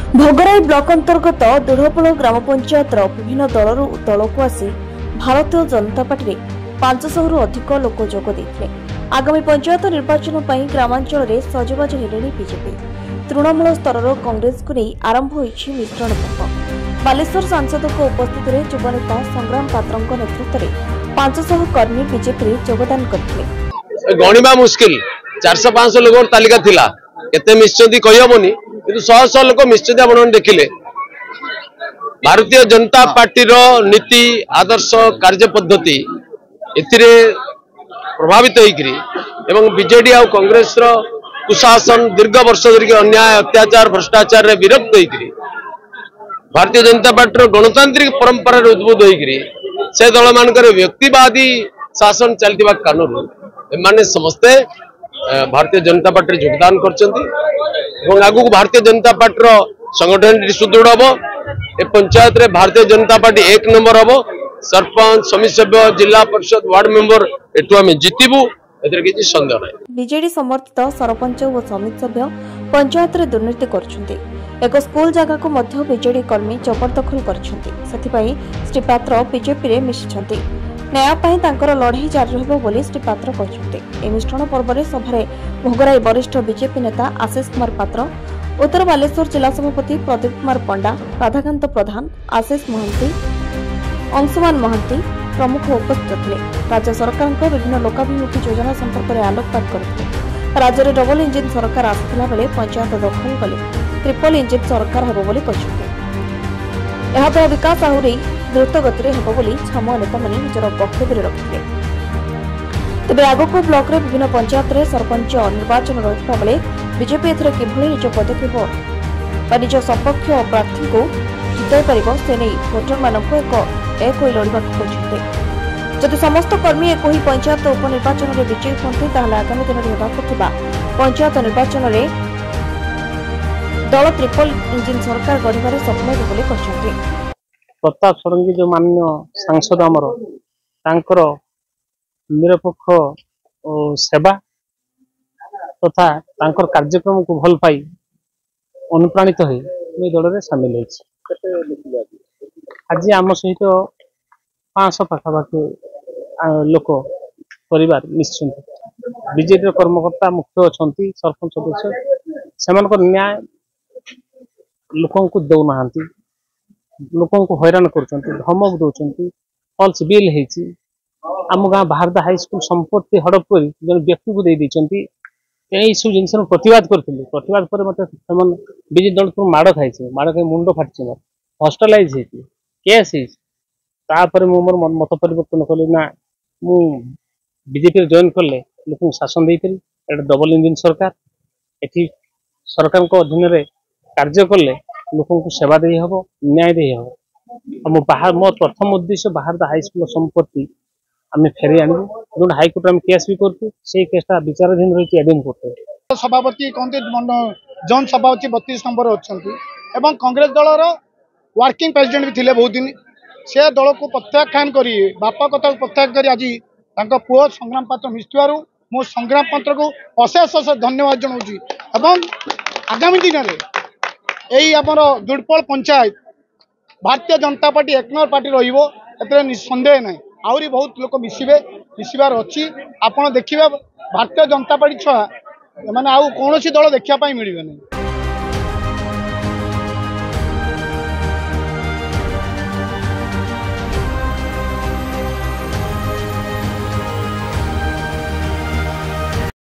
Bhograi block अंतर्गत दृढ़पोल ग्राम पंचायत विभिन्न दलर तलक आसी भारतीय जनता पार्टी 500 रु अधिक लोक जोग देते। आगामी पंचायत निर्वाचन पर ग्रामांचल में सजबाज हेले बीजेपी। तृणमूल स्तर कांग्रेस को नहीं आरंभ होइछि मिश्रण पर्व। बालेश्वर सांसद उपस्थित में युवनेता संग्राम पात्र नेतृत्व में 500 कर्मी बीजेपी योगदान करते। गणिबा मुश्किल 400-500 लोक तालिका थिला केते मिश्चंती कहबनी किंतु 100 लोक मिश्चंती आपण देखिले। भारतीय जनता पार्टी रो नीति आदर्श कार्य पद्धति एथिरे प्रभावित होइकरी एवं बीजेडी आ कांग्रेस रो कुशासन दीर्घ वर्ष धरिक अन्याय अत्याचार भ्रष्टाचार रे विरक्त होइकरी भारतीय जनता पार्टी रो गणतांत्रिक परंपरा रे उद्बुद्ध होइकरी से दल मानकर व्यक्तिवादी शासन चलतिबा कानून एमाने समस्ते भारतीय जनता पार्टी योगदान करछंती। आगु भारतीय जनता पार्टी संगठन सुदृढ़ हम ए पंचायत रे भारतीय जनता पार्टी 1 नंबर हम। सरपंच समिति सभ्य जिला परिषद वार्ड मेंबर एटू आम जितबू एथरे किछि संदेह नै। बीजेडी समर्थित सरपंच और समिति सभ्य पंचायत रे दुर्नीति करछंती। एक स्कूल जगह को मध्य बीजेडी कर्मी जबरदखल करछंती। सेथिपई श्री पात्र बीजेपी रे मिशिछंती। न्याय पाई तांकर लड़ाई जारी रहबो बोली श्री पात्र कहछंती। ए मिश्रण पर्व रे सभारे भोगराई वरिष्ठ बीजेपी नेता आशीष कुमार पात्र, उत्तर बालेश्वर जिला सभापति प्रदीप कुमार पंडा, राधाकांत प्रधान, आशीष महंती, अंशुमान महंती प्रमुख उपस्थित थे। राज्य सरकार विभिन्न लोकाभिमुखी योजना संपर्क में आलोकपात करते। राज्य में डबल इंजिन सरकार आसाला बेले पंचायत दखल कले ट्रिपल इंजिन सरकार हेबो बोली कहते। एहाद्वारा विकास आहरी द्रुत गति हेबो बोली छामुआ नेता माने निजर वक्तव्य रखिले। तेबे आगको ब्लॉक रे विभिन्न पंचायत रे सरपंच निर्वाचन रहिता बेले बीजेपी एथरे किभଳି निज पदक्षेप बा निज सपक्ष प्रार्थी को जिताई पारिबो से नहीं भोटर मानक एक लड़वा खोजते। जदि समस्त कर्मी एक ही पंचायत उपनिर्वाचन में विजयी होते ताहले आगामी दिन में होगा पंचायत निर्वाचन में दल ट्रिपल इंजिन सरकार गढ़िबार सफल हेबो बोली कहछन्ते। प्रताप षडंगी जो माननीय सांसद आमर तांकर निरपेक्ष सेवा तथा तांकर कार्यक्रम को भल पाई अनुप्राणित हो दल में सामिल होती। आज आम सहित 500 पाखापाखि लोक परिवार मिशन बीजेपी कर्मकर्ता मुख्य अच्छा सरपंच सदस्य से न्याय लोक दौना लोक हैरान कर धमक दौरान फल्स बिल होती आम गाँ भारत हाईस्कल संपत्ति हड़प कर जन व्यक्ति को दे सब जिन प्रतिवाद करी प्रतिवाद पर मत बीजेपी दल को माड़ खाई माड़ खाई मुंड फाटी हॉस्टलाइज होती केस तापर मोर मत परिवर्तन कली ना मु बीजेपी जॉइन कले लोक शासन दे पारि एटा डबल इंजिन सरकार एठी सरकार को अधीन रे कार्य कले लोक को सेवा दे हबो न्याय दे हबो। मो बाहर मो प्रथम उद्देश्य बाहर हाईस्कूल संपत्ति आम फेरी आनबू जो हाईकोर्ट में केस भी करते से केसटा विचाराधीन रही एडम करते। सभापति कहते जन सभापति 32 नंबर अच्छा कांग्रेस दलर वर्किंग प्रेसिडेंट भी थे बहुत दिन से दल को प्रत्याख्यान कर बापा कथा प्रत्याख्यान कर आज पुओ संग्राम पात्र मिशुआर मो संग्राम पात्र को अशेष अशेष धन्यवाद जनाऊँ। आगामी दिन में यही आमर दुर्पल panchayat Bharatiya Janata party 1 number party रही सन्देह ना आहरी बहुत लोक मिसबार अच्छी आपड़ देखिए भारतीय जनता पार्टी छुआ मैंने आउ कौन दल देखापी मिले नहीं।